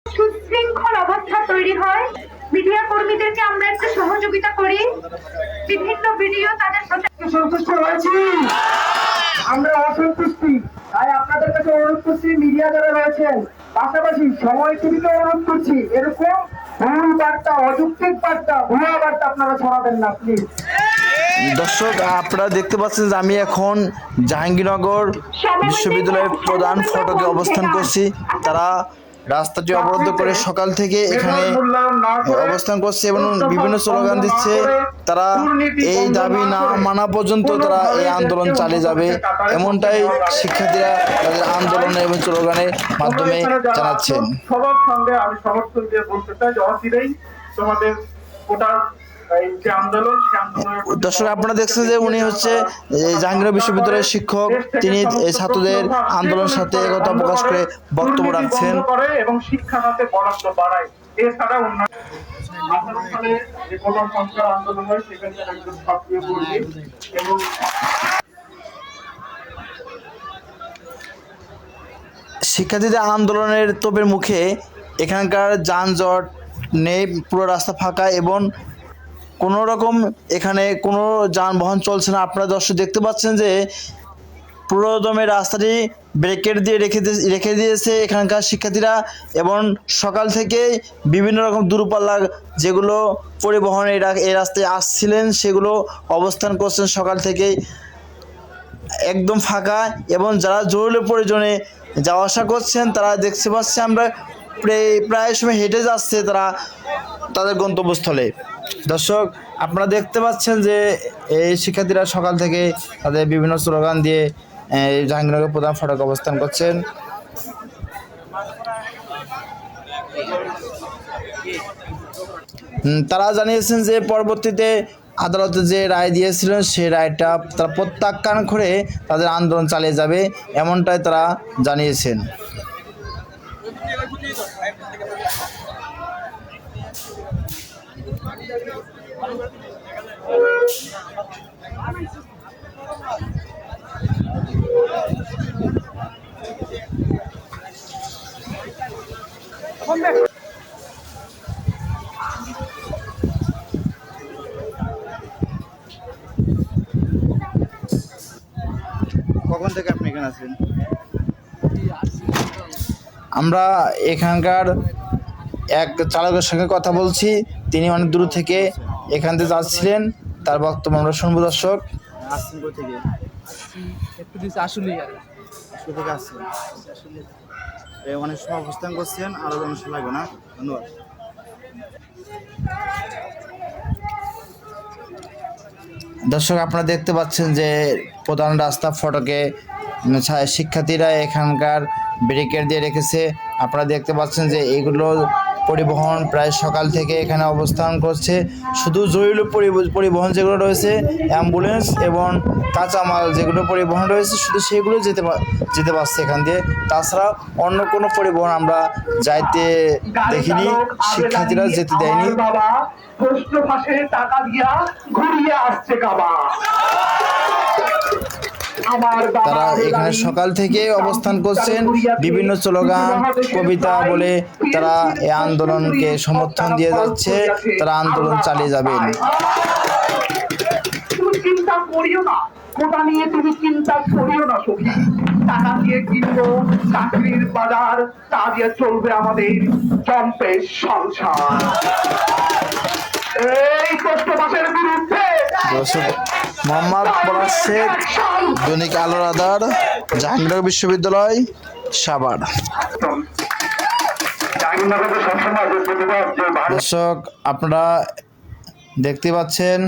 সুশৃঙ্খল অবস্থা তৈরি হয়। মিডিয়া কর্মীদেরকে আমরা একটু সহযোগিতা করি, বিভিন্ন ভিডিও তাদের সন্তুষ্ট হয়েছি, আমরা অসন্তুষ্টি। তাই আপনাদের কাছে অনুরোধ করছি, মিডিয়া যারা রয়েছেন, পাশাপাশি সময় টিভিকে অনুরোধ করছি, এরকম ভুল বার্তা, অযৌক্তিক বার্তা, ভুয়া বার্তা আপনারা ছড়াবেন না প্লিজ। দর্শক, আপনারা দেখতে পাচ্ছেন যে আমি এখন জাহাঙ্গীরনগর বিশ্ববিদ্যালয়ের প্রধান ফটকে অবস্থান করছি। তারা রাস্তাটি অবরোধ করে সকাল থেকে এখানে অবস্থান করছে এবং বিভিন্ন স্লোগান দিচ্ছে। তারা এই দাবি না মানা পর্যন্ত তারা এই আন্দোলন চালিয়ে যাবে, এমনটাই শিক্ষার্থীরা তাদের আন্দোলনে এবং স্লোগানের মাধ্যমে জানাচ্ছেন। সবার সঙ্গে আমি সমর্থন দিয়ে বলতে চাই যে অচিরেই তোমাদের ওটার দর্শক, আপনারা দেখছেন যে উনি হচ্ছে জাহাঙ্গীরনগর বিশ্ববিদ্যালয়ের শিক্ষক। তিনি ছাত্রদের আন্দোলনের সাথে একতা প্রকাশ করে বক্তব্য রাখছেন এবং শিক্ষা খাতে বরাদ্দ বাড়ায়। এছাড়া শিক্ষার্থীদের আন্দোলনের তোপের মুখে এখানকার যানজট নেই, পুরো রাস্তা ফাঁকা এবং কোনো রকম এখানে কোনো যানবাহন চলছে না। আপনারা দর্শক দেখতে পাচ্ছেন যে পুরোদমে রাস্তাটি ব্রেকেট দিয়ে রেখে দিয়েছে এখানকার শিক্ষার্থীরা এবং সকাল থেকে বিভিন্ন রকম দূরপাল্লা যেগুলো পরিবহন এই রাস্তায় আসছিলেন সেগুলো অবস্থান করছেন সকাল থেকেই একদম ফাঁকা। এবং যারা জরুরি প্রয়োজনে যাওয়া আসা করছেন তারা দেখতে পাচ্ছি আমরা প্রায় সময় হেঁটে যাচ্ছে তারা তাদের গন্তব্যস্থলে। দর্শক, আপনারা দেখতে পাচ্ছেন যে এই শিক্ষার্থীরা সকাল থেকে তাদের বিভিন্ন স্লোগান দিয়ে জাহাঙ্গীরনগর প্রধান ফটকে অবস্থান করছেন। তারা জানিয়েছেন যে পরবর্তীতে আদালতে যে রায় দিয়েছিলেন সেই রায়টা তারা প্রত্যাখ্যান করে তাদের আন্দোলন চালিয়ে যাবে, এমনটাই তারা জানিয়েছেন। কখন থেকে আপনি এখানে আছেন? আমরা এখানকার এক চালকের সঙ্গে কথা বলছি, তিনি অনেক দূর থেকে এখান থেকে যাচ্ছিলেন, তার বক্তব্য আমরা শুনবো। দর্শক, আসছেন কোথা থেকে? একটু দিন আসলে থেকে আসছেন, অনেক সময় অবস্থান করছেন, আরো অনেক সময় লাগবে না। ধন্যবাদ। দর্শক, আপনারা দেখতে পাচ্ছেন যে প্রধান রাস্তা ফটকে শিক্ষার্থীরা এখানকার ব্যারিকেড দিয়ে রেখেছে। আপনারা দেখতে পাচ্ছেন যে এইগুলো পরিবহন প্রায় সকাল থেকে এখানে অবস্থান করছে। শুধু জরুরি পরিবহন যেগুলো রয়েছে, অ্যাম্বুলেন্স এবং কাঁচামাল যেগুলো পরিবহন রয়েছে, শুধু সেগুলো যেতে পারছে এখান দিয়ে। তাছাড়া অন্য কোনো পরিবহন আমরা যাইতে দেখিনি, শিক্ষার্থীরা যেতে দেয়নি। তারা এখানে সকাল থেকে অবস্থান করছেন, বিভিন্ন স্লোগান কবিতা বলে তারা এই আন্দোলনকে সমর্থন দিয়ে যাচ্ছে, তারা আন্দোলন চালিয়ে যাবেন। চিন্তা করিও না, কোটা নিয়ে তুমি চিন্তা করিও না সখী, টাকা দিয়ে কিনবো চাকরির বাজার, তা দিয়ে চলবে আমাদের জম্পের সংসার। এই কষ্টবাসের বিরুদ্ধে মোহাম্মদ পলাশ শেখ, দৈনিক আলোর আধার, জাহাঙ্গীরনগর বিশ্ববিদ্যালয়, সাভার। দর্শক, আপনারা দেখতে পাচ্ছেন